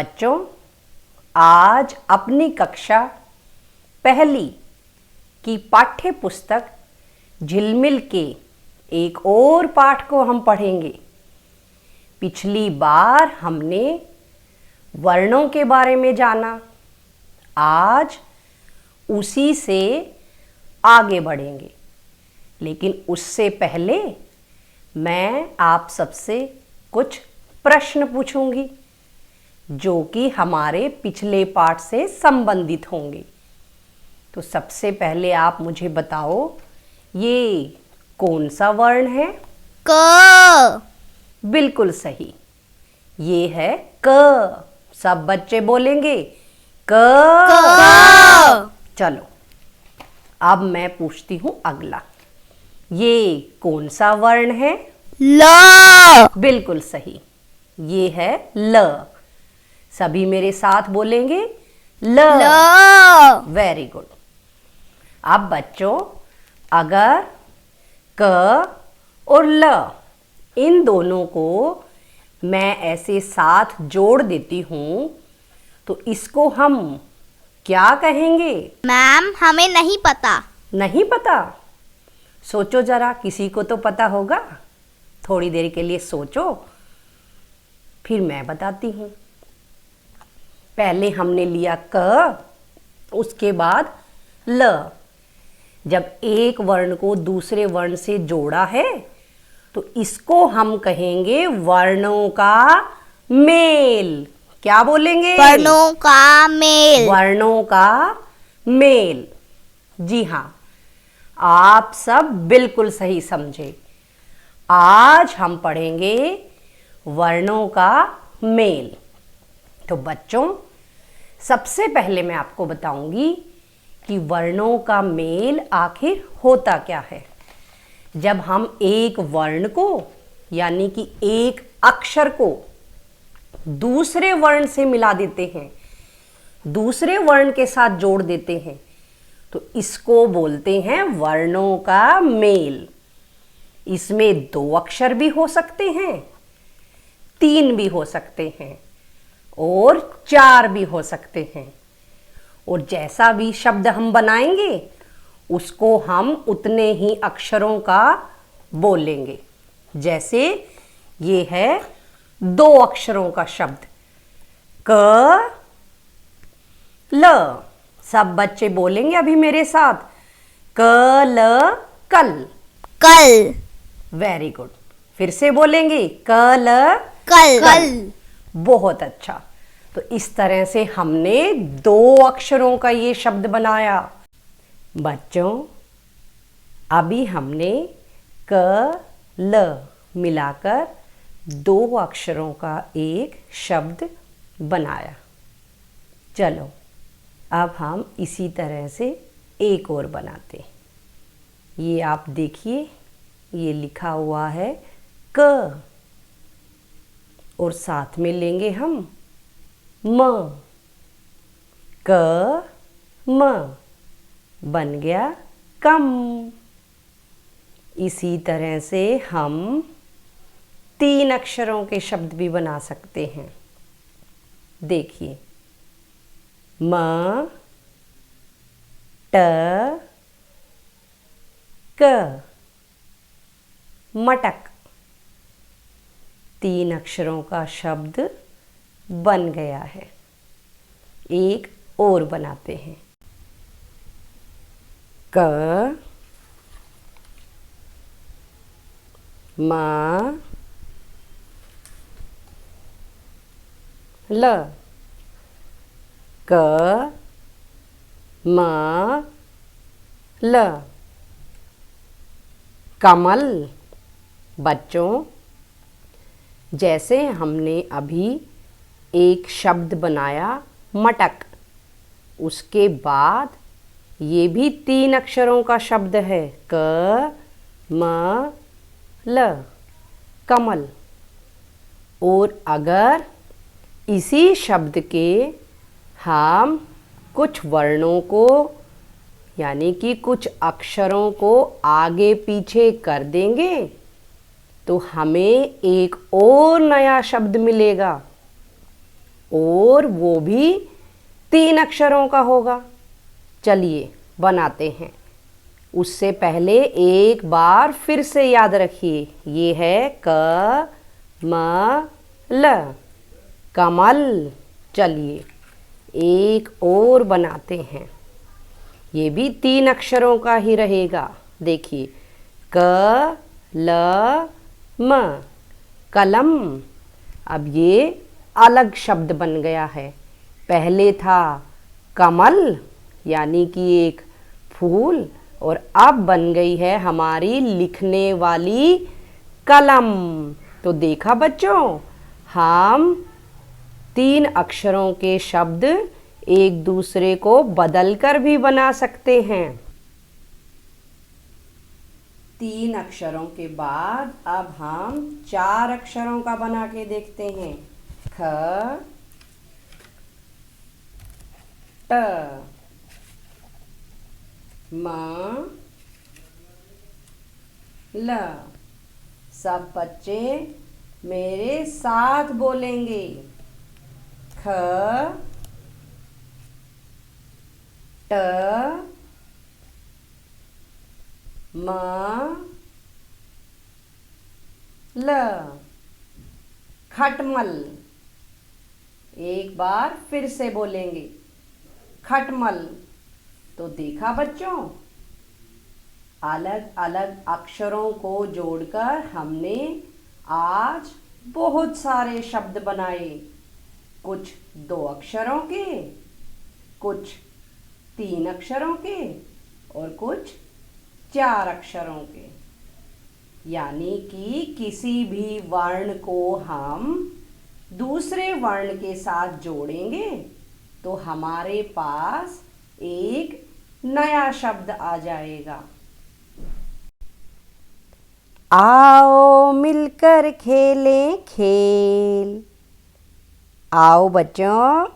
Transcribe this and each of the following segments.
बच्चों, आज अपनी कक्षा पहली की पाठ्य पुस्तक झिलमिल के एक और पाठ को हम पढ़ेंगे। पिछली बार हमने वर्णों के बारे में जाना। आज उसी से आगे बढ़ेंगे, लेकिन उससे पहले मैं आप सबसे कुछ प्रश्न पूछूंगी जो कि हमारे पिछले पाठ से संबंधित होंगे। तो सबसे पहले आप मुझे बताओ, ये कौन सा वर्ण है? क। बिल्कुल सही, ये है क। सब बच्चे बोलेंगे क। क। चलो, अब मैं पूछती हूँ अगला, ये कौन सा वर्ण है? ल। बिल्कुल सही, ये है ल। सभी मेरे साथ बोलेंगे ल। ल। Very good. अब बच्चों, अगर क और ल इन दोनों को मैं ऐसे साथ जोड़ देती हूँ तो इसको हम क्या कहेंगे? मैम, हमें नहीं पता। नहीं पता? सोचो जरा, किसी को तो पता होगा। थोड़ी देर के लिए सोचो, फिर मैं बताती हूँ। पहले हमने लिया क, उसके बाद ल। जब एक वर्ण को दूसरे वर्ण से जोड़ा है तो इसको हम कहेंगे वर्णों का मेल। क्या बोलेंगे? वर्णों का मेल। वर्णों का मेल। जी हाँ, आप सब बिल्कुल सही समझे। आज हम पढ़ेंगे वर्णों का मेल। तो बच्चों, सबसे पहले मैं आपको बताऊंगी कि वर्णों का मेल आखिर होता क्या है। जब हम एक वर्ण को यानी कि एक अक्षर को दूसरे वर्ण से मिला देते हैं, दूसरे वर्ण के साथ जोड़ देते हैं, तो इसको बोलते हैं वर्णों का मेल। इसमें 2 अक्षर भी हो सकते हैं, 3 भी हो सकते हैं और 4 भी हो सकते हैं। और जैसा भी शब्द हम बनाएंगे उसको हम उतने ही अक्षरों का बोलेंगे। जैसे ये है 2 अक्षरों का शब्द क ल। सब बच्चे बोलेंगे अभी मेरे साथ, क ल कल। कल। Very good. फिर से बोलेंगे क ल कल। कल। बहुत अच्छा। तो इस तरह से हमने 2 अक्षरों का ये शब्द बनाया। बच्चों, अभी हमने क ल मिलाकर 2 अक्षरों का एक शब्द बनाया। चलो, अब हम इसी तरह से एक और बनाते हैं। ये आप देखिए, ये लिखा हुआ है क और साथ में लेंगे हम म। क म बन गया कम। इसी तरह से हम 3 अक्षरों के शब्द भी बना सकते हैं। देखिए, म ट क मटक। 3 अक्षरों का शब्द बन गया है। एक और बनाते हैं, क म ल। क म ल कमल। बच्चों, जैसे हमने अभी एक शब्द बनाया मटक, उसके बाद ये भी 3 अक्षरों का शब्द है क म ल कमल। और अगर इसी शब्द के हम कुछ वर्णों को यानी कि कुछ अक्षरों को आगे पीछे कर देंगे तो हमें एक और नया शब्द मिलेगा। और वो भी 3 अक्षरों का होगा। चलिए बनाते हैं। उससे पहले एक बार फिर से याद रखिए, ये है क म ल, कमल। चलिए एक और बनाते हैं, ये भी 3 अक्षरों का ही रहेगा। देखिए क ल म, कलम। अब ये अलग शब्द बन गया है। पहले था कमल यानी कि एक फूल, और अब बन गई है हमारी लिखने वाली कलम। तो देखा बच्चों, हम 3 अक्षरों के शब्द एक दूसरे को बदलकर भी बना सकते हैं। 3 अक्षरों के बाद अब हम 4 अक्षरों का बना के देखते हैं। ख, ट, म, ल। सब बच्चे मेरे साथ बोलेंगे। ख, ट, म, ल, खटमल। एक बार फिर से बोलेंगे, खटमल। तो देखा बच्चों, अलग अलग अक्षरों को जोड़कर हमने आज बहुत सारे शब्द बनाए। कुछ 2 अक्षरों के, कुछ 3 अक्षरों के और कुछ 4 अक्षरों के। यानी कि किसी भी वर्ण को हम दूसरे वर्ण के साथ जोड़ेंगे तो हमारे पास एक नया शब्द आ जाएगा। आओ मिलकर खेलें खेल। आओ बच्चों,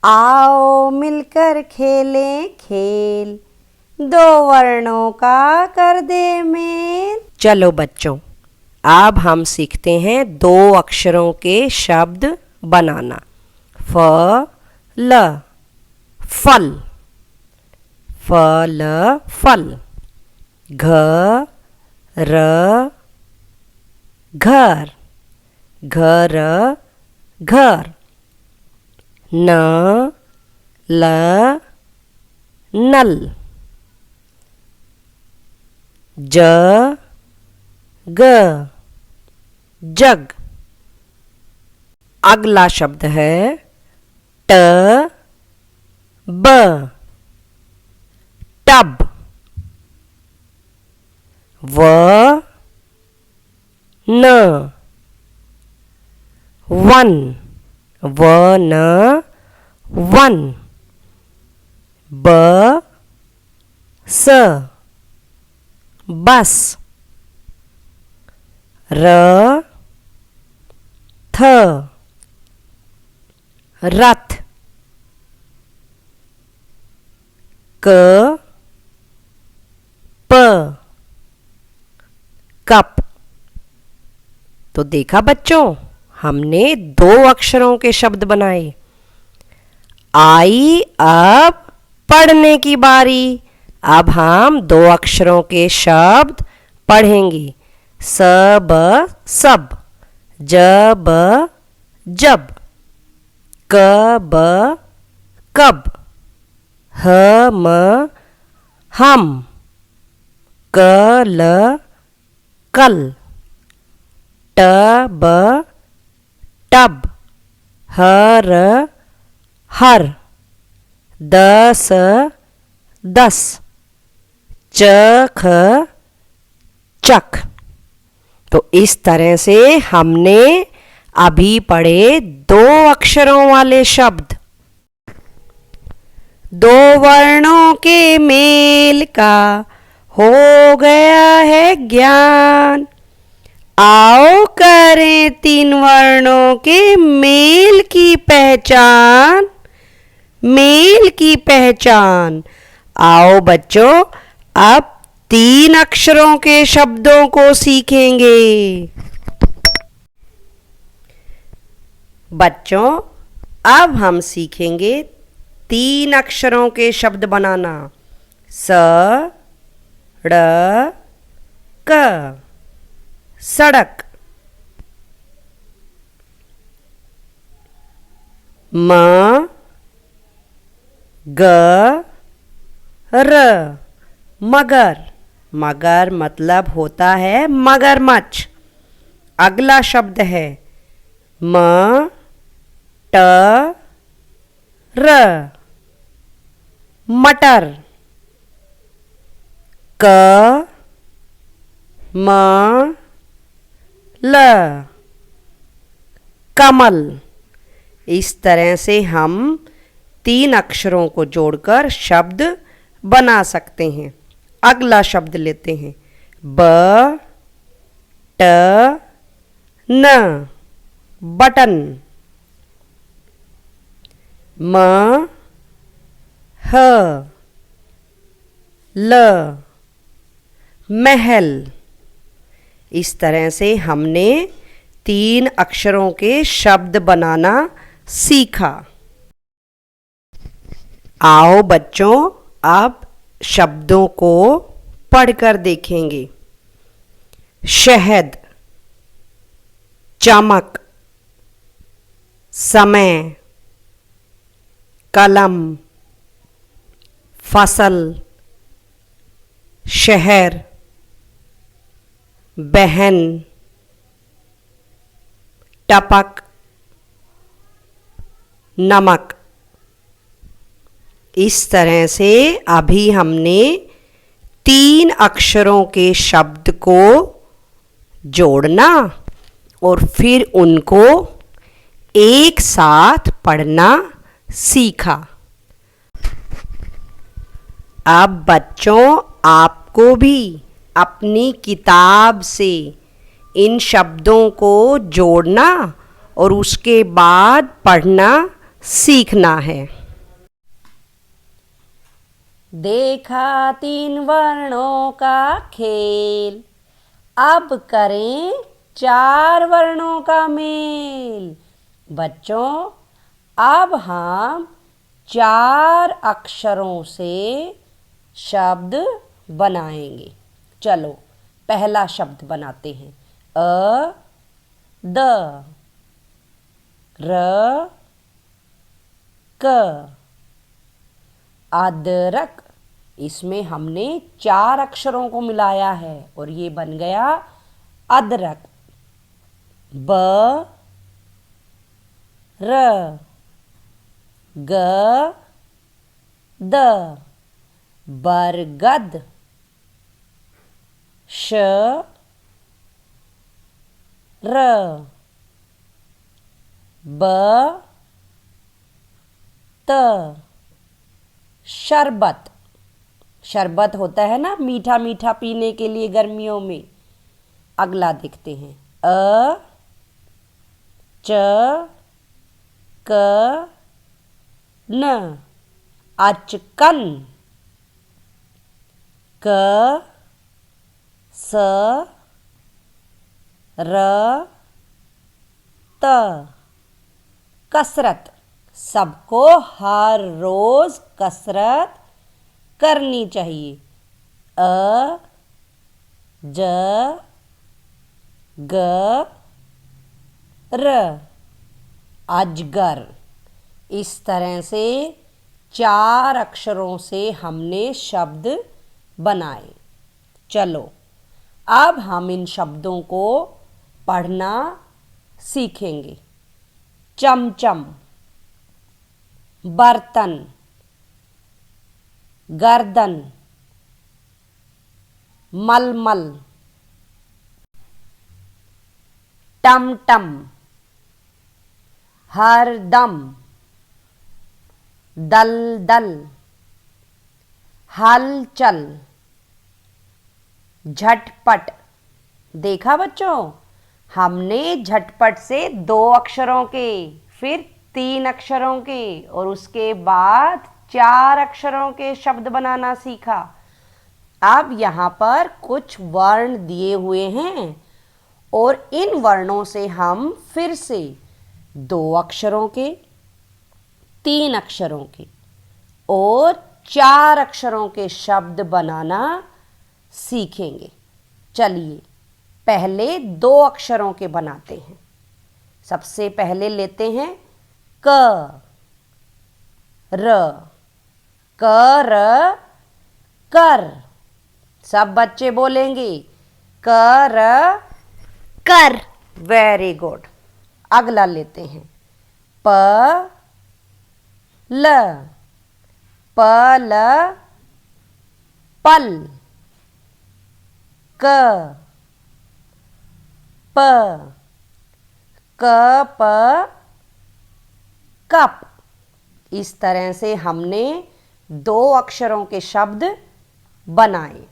आओ मिलकर खेलें खेल, 2 वर्णों का कर दे मेल। चलो बच्चों, अब हम सीखते हैं 2 अक्षरों के शब्द बनाना। फ ल, फल। फल फल। घ र, घर। घर घर। न ल, नल। ज ग, जग। अगला शब्द है ट ब, टब। व न, वन। व न, वन। ब स, बस। र थ, रथ। क प, कप। तो देखा बच्चों, हमने 2 अक्षरों के शब्द बनाए। आई अब पढ़ने की बारी। अब हम 2 अक्षरों के शब्द पढ़ेंगे। सब सब, जब जब, कब कब, हम हम, कल कल, टब टब, हर हर, 10 10, चख चख। तो इस तरह से हमने अभी पढ़े 2 अक्षरों वाले शब्द। 2 वर्णों के मेल का हो गया है ज्ञान। आओ करें 3 वर्णों के मेल की पहचान। मेल की पहचान। आओ बच्चों, अब 3 अक्षरों के शब्दों को सीखेंगे। बच्चों, अब हम सीखेंगे 3 अक्षरों के शब्द बनाना। स ड़ क सड़क। म ग र मगर। मगर मतलब होता है मगरमच्छ। अगला शब्द है म ट र मटर। क म ल कमल। इस तरह से हम 3 अक्षरों को जोड़कर शब्द बना सकते हैं। अगला शब्द लेते हैं ब ट न बटन। म ह ल महल। इस तरह से हमने 3 अक्षरों के शब्द बनाना सीखा। आओ बच्चों, अब शब्दों को पढ़कर देखेंगे। शहद, चमक, समय, कलम, फसल, शहर, बहन, टपक, नमक। इस तरह से अभी हमने 3 अक्षरों के शब्द को जोड़ना और फिर उनको एक साथ पढ़ना सीखा। अब बच्चों, आपको भी अपनी किताब से इन शब्दों को जोड़ना और उसके बाद पढ़ना सीखना है। देखा 3 वर्णों का खेल, अब करें 4 वर्णों का मेल। बच्चों, अब हम 4 अक्षरों से शब्द बनाएंगे। चलो पहला शब्द बनाते हैं। अ द र क अदरक। इसमें हमने 4 अक्षरों को मिलाया है और ये बन गया अदरक। ब र ग द बरगद। श र ब त शरबत। शरबत होता है ना मीठा मीठा पीने के लिए गर्मियों में। अगला देखते हैं। अ च क न अचकन। क स र त कसरत। सबको हर रोज कसरत करनी चाहिए। अ ज ग र अजगर। इस तरह से 4 अक्षरों से हमने शब्द बनाए। चलो अब हम इन शब्दों को पढ़ना सीखेंगे। चमचम, बर्तन, गर्दन, मलमल, टमटम, हरदम, दलदल, हलचल, झटपट। देखा बच्चों, हमने झटपट से 2 अक्षरों के, फिर 3 अक्षरों के और उसके बाद 4 अक्षरों के शब्द बनाना सीखा। अब यहाँ पर कुछ वर्ण दिए हुए हैं और इन वर्णों से हम फिर से 2 अक्षरों के, 3 अक्षरों के और 4 अक्षरों के शब्द बनाना सीखेंगे। चलिए पहले 2 अक्षरों के बनाते हैं। सबसे पहले लेते हैं क, र, कर, कर। सब बच्चे बोलेंगे कर, कर। Very good. अगला लेते हैं प, ल, पल, पल, क, प, कप, कप। इस तरह से हमने 2 अक्षरों के शब्द बनाए।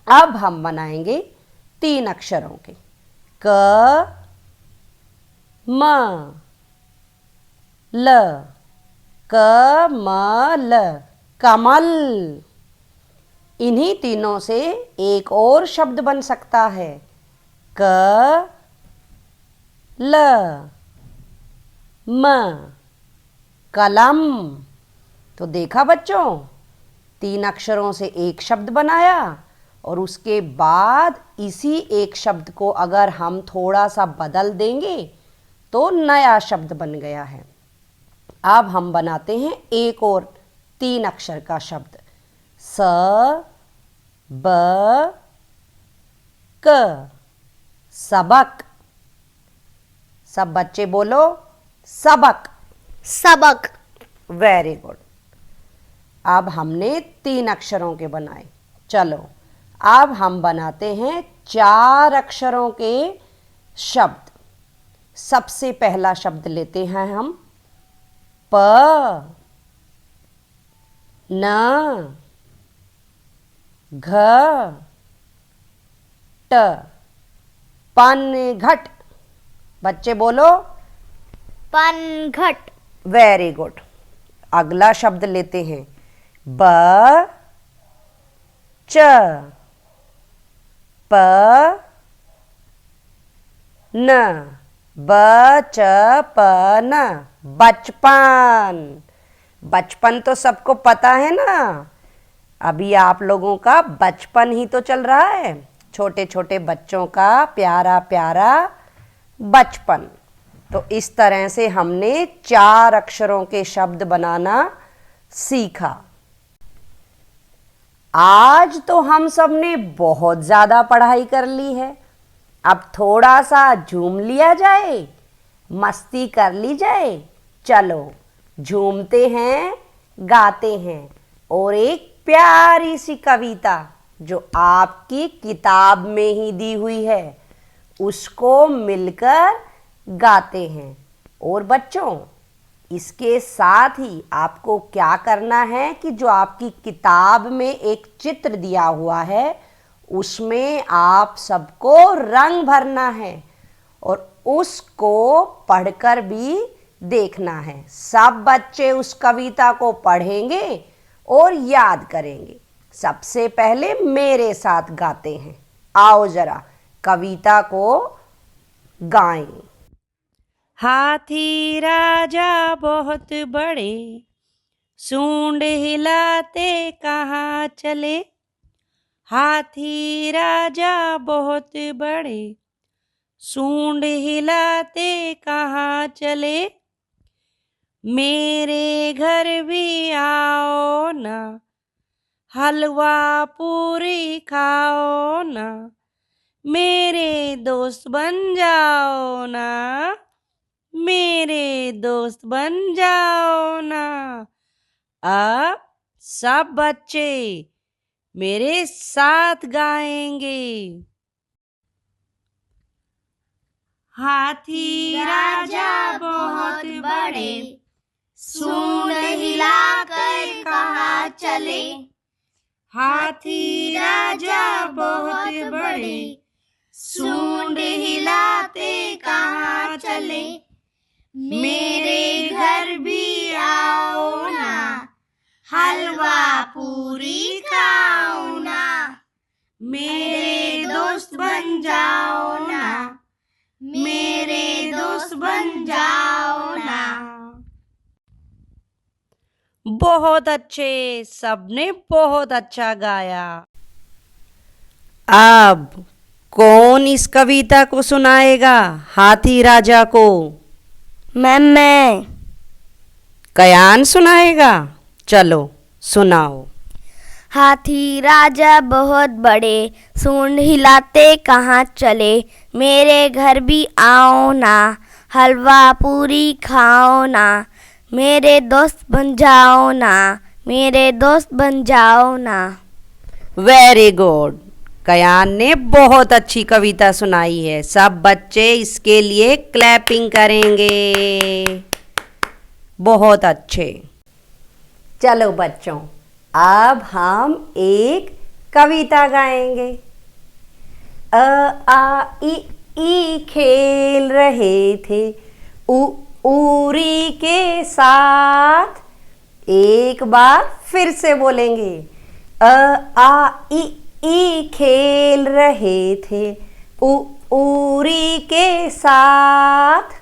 अब हम बनाएंगे 3 अक्षरों के क, म, ल, कमल, कमल। इन्हीं तीनों से एक और शब्द बन सकता है क, ल, म, कलम। तो देखा बच्चों, 3 अक्षरों से एक शब्द बनाया और उसके बाद इसी एक शब्द को अगर हम थोड़ा सा बदल देंगे तो नया शब्द बन गया है। अब हम बनाते हैं एक और 3 अक्षर का शब्द स, ब, क, सबक। सब बच्चे बोलो सबक। सबक। Very good. अब हमने 3 अक्षरों के बनाए। चलो अब हम बनाते हैं 4 अक्षरों के शब्द। सबसे पहला शब्द लेते हैं हम प, न, घ, ट, पनघट। बच्चे बोलो पनघट। Very good. अगला शब्द लेते हैं ब, च, प, न, बचपन, बचपन। बचपन तो सबको पता है ना। अभी आप लोगों का बचपन ही तो चल रहा है, छोटे छोटे बच्चों का प्यारा प्यारा बचपन। तो इस तरह से हमने 4 अक्षरों के शब्द बनाना सीखा। आज तो हम सब ने बहुत ज़्यादा पढ़ाई कर ली है। अब थोड़ा सा झूम लिया जाए, मस्ती कर ली जाए। चलो झूमते हैं, गाते हैं और एक प्यारी सी कविता जो आपकी किताब में ही दी हुई है उसको मिलकर गाते हैं। और बच्चों, इसके साथ ही आपको क्या करना है कि जो आपकी किताब में एक चित्र दिया हुआ है उसमें आप सबको रंग भरना है और उसको पढ़कर भी देखना है। सब बच्चे उस कविता को पढ़ेंगे और याद करेंगे। सबसे पहले मेरे साथ गाते हैं। आओ जरा कविता को गाएं। हाथी राजा बहुत बड़े, सूंड हिलाते कहाँ चले। हाथी राजा बहुत बड़े, सूंड हिलाते कहाँ चले। मेरे घर भी आओ ना, हलवा पूरी खाओ ना। मेरे दोस्त बन जाओ ना, मेरे दोस्त बन जाओ ना। अब सब बच्चे मेरे साथ गाएंगे। हाथी राजा बहुत बड़े, सूंड हिलाकर कहाँ चले। हाथी राजा बहुत बड़े, सूंड हिलाते कहाँ चले। मेरे घर भी आओ ना, हलवा पूरी खाओ ना। मेरे दोस्त बन जाओ ना, मेरे दोस्त बन जाओ ना। बहुत अच्छे, सबने बहुत अच्छा गाया। अब कौन इस कविता को सुनाएगा हाथी राजा को? मैं। कयान सुनाएगा। चलो सुनाओ। हाथी राजा बहुत बड़े, सूंड हिलाते कहाँ चले। मेरे घर भी आओ ना, हलवा पूरी खाओ ना। मेरे दोस्त बन जाओ ना, मेरे दोस्त बन जाओ ना। Very good. कयान ने बहुत अच्छी कविता सुनाई है। सब बच्चे इसके लिए क्लैपिंग करेंगे। बहुत अच्छे। चलो बच्चों, अब हम एक कविता गाएंगे। अ आ ई खेल रहे थे उरी के साथ। एक बार फिर से बोलेंगे। अ आ ई खेल रहे थे उरी के साथ।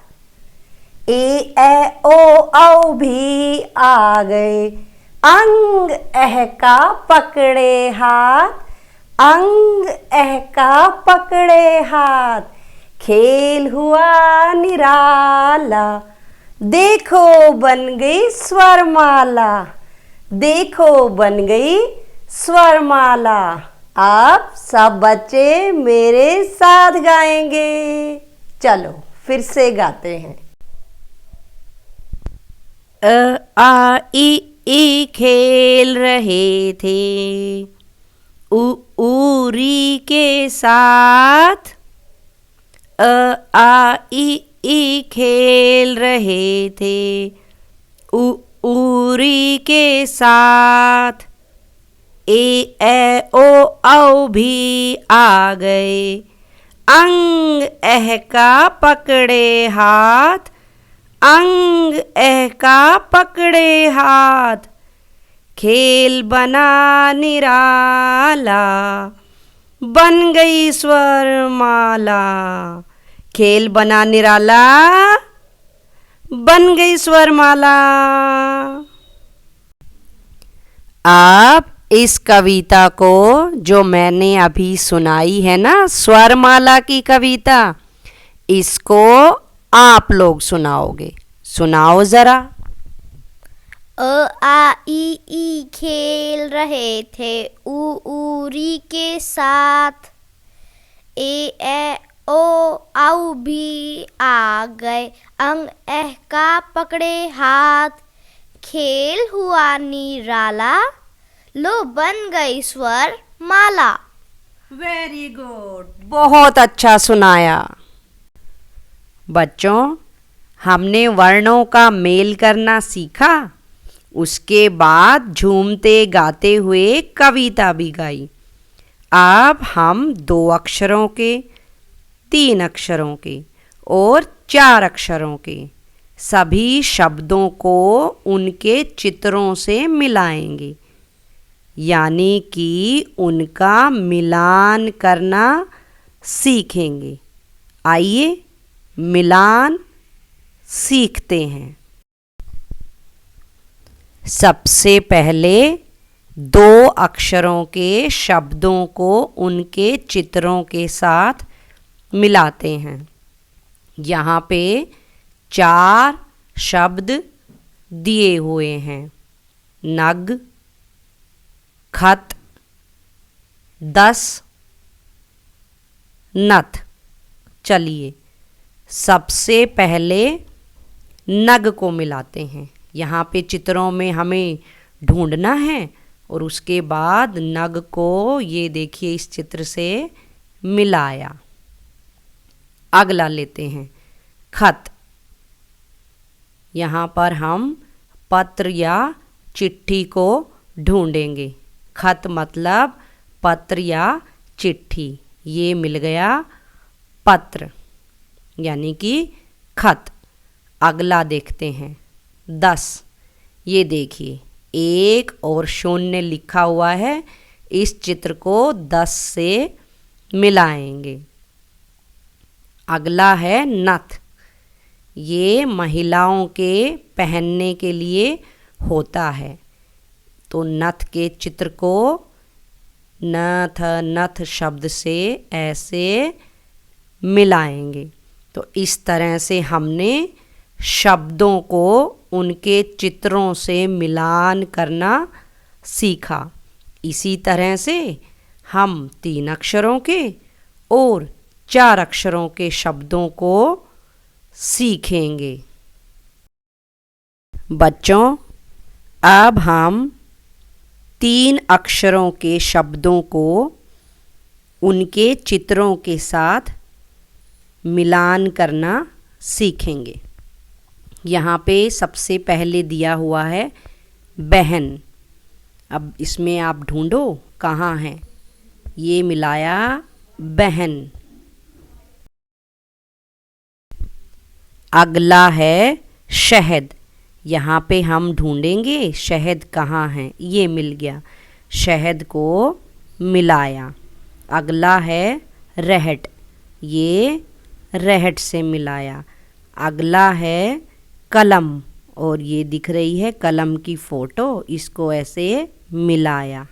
ए ओ औ भी आ गए, अंग एह का पकड़े हाथ। अंग एह का पकड़े हाथ, खेल हुआ निराला। देखो बन गई स्वरमाला, देखो बन गई स्वरमाला। आप सब बच्चे मेरे साथ गाएंगे। चलो फिर से गाते हैं। आ ई खेल रहे थे उरी के साथ। आ ई खेल रहे थे उरी के साथ। ए ओ औ भी आ गए, अंग एह का पकड़े हाथ। अंग एह का पकड़े हाथ, खेल बना निराला। बन गई स्वरमाला, खेल बना निराला, बन गई स्वरमाला। आप इस कविता को जो मैंने अभी सुनाई है ना, स्वरमाला की कविता, इसको आप लोग सुनाओगे। सुनाओ जरा। आ ई खेल रहे थे उरी के साथ। ए ओ औ भी आ गए, अंग एह का पकड़े हाथ। खेल हुआ निराला, लो बन गई स्वर माला। वेरी गुड, बहुत अच्छा सुनाया। बच्चों, हमने वर्णों का मेल करना सीखा। उसके बाद झूमते गाते हुए कविता भी गाई। अब हम 2 अक्षरों के, 3 अक्षरों के और 4 अक्षरों के सभी शब्दों को उनके चित्रों से मिलाएंगे, यानी कि उनका मिलान करना सीखेंगे। आइए मिलान सीखते हैं। सबसे पहले 2 अक्षरों के शब्दों को उनके चित्रों के साथ मिलाते हैं। यहाँ पे 4 शब्द दिए हुए हैं। नग, खत, 10, नथ। चलिए सबसे पहले नग को मिलाते हैं। यहाँ पे चित्रों में हमें ढूंढना है और उसके बाद नग को ये देखिए इस चित्र से मिलाया। अगला लेते हैं खत। यहाँ पर हम पत्र या चिट्ठी को ढूंढेंगे। खत मतलब पत्र या चिट्ठी। ये मिल गया पत्र यानी कि खत। अगला देखते हैं 10। ये देखिए 1 और 0 लिखा हुआ है। इस चित्र को 10 से मिलाएंगे। अगला है नथ। ये महिलाओं के पहनने के लिए होता है। तो नथ के चित्र को नथ नथ शब्द से ऐसे मिलाएंगे। तो इस तरह से हमने शब्दों को उनके चित्रों से मिलान करना सीखा। इसी तरह से हम 3 अक्षरों के और 4 अक्षरों के शब्दों को सीखेंगे। बच्चों, अब हम 3 अक्षरों के शब्दों को उनके चित्रों के साथ मिलान करना सीखेंगे। यहाँ पे सबसे पहले दिया हुआ है बहन। अब इसमें आप ढूंढो कहाँ है। ये मिलाया बहन। अगला है शहद। यहाँ पे हम ढूंढेंगे शहद कहाँ है। ये मिल गया, शहद को मिलाया। अगला है रहट। ये रहट से मिलाया। अगला है कलम, और ये दिख रही है कलम की फोटो, इसको ऐसे मिलाया।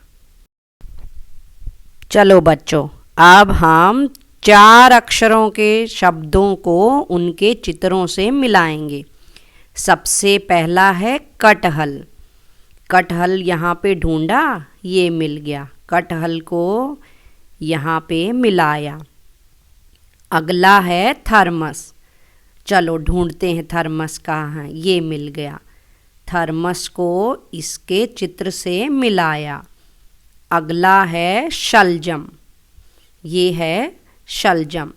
चलो बच्चों, अब हम 4 अक्षरों के शब्दों को उनके चित्रों से मिलाएंगे। सबसे पहला है कटहल। कटहल यहाँ पे ढूंढा, ये मिल गया। कटहल को यहाँ पे मिलाया। अगला है थर्मस। चलो ढूंढते हैं थर्मस कहाँ है। ये मिल गया। थर्मस को इसके चित्र से मिलाया। अगला है शलजम। ये है शलजम,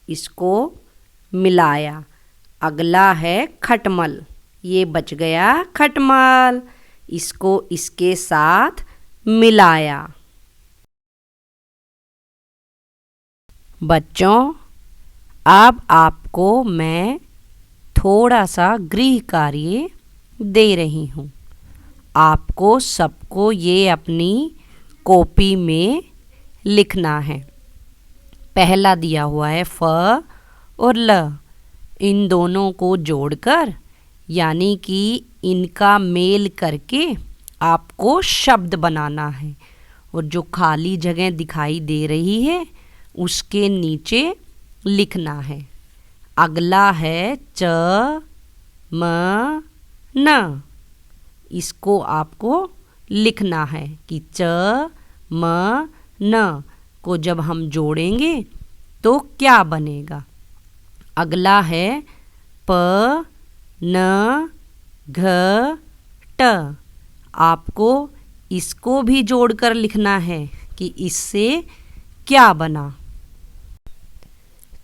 इसको मिलाया। अगला है खटमल। ये बच गया खटमल, इसको इसके साथ मिलाया। बच्चों, अब आपको मैं थोड़ा सा गृह कार्य दे रही हूँ। आपको सबको ये अपनी कॉपी में लिखना है। पहला दिया हुआ है फ और ल। इन दोनों को जोड़कर, यानी कि इनका मेल करके आपको शब्द बनाना है। और जो खाली जगह दिखाई दे रही है उसके नीचे लिखना है। अगला है च म न। इसको आपको लिखना है कि च म न को जब हम जोड़ेंगे तो क्या बनेगा। अगला है प न घ ट। आपको इसको भी जोड़कर लिखना है कि इससे क्या बना।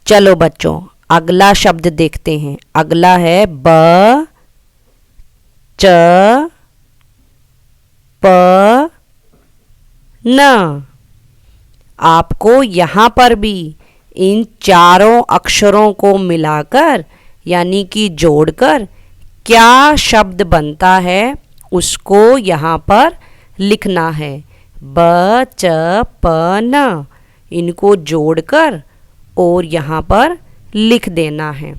चलो बच्चों, अगला शब्द देखते हैं। अगला है ब च प न। आपको यहाँ पर भी इन चारों अक्षरों को मिलाकर, यानी कि जोड़कर क्या शब्द बनता है उसको यहाँ पर लिखना है। ब च प न, इनको जोड़कर और यहाँ पर लिख देना है।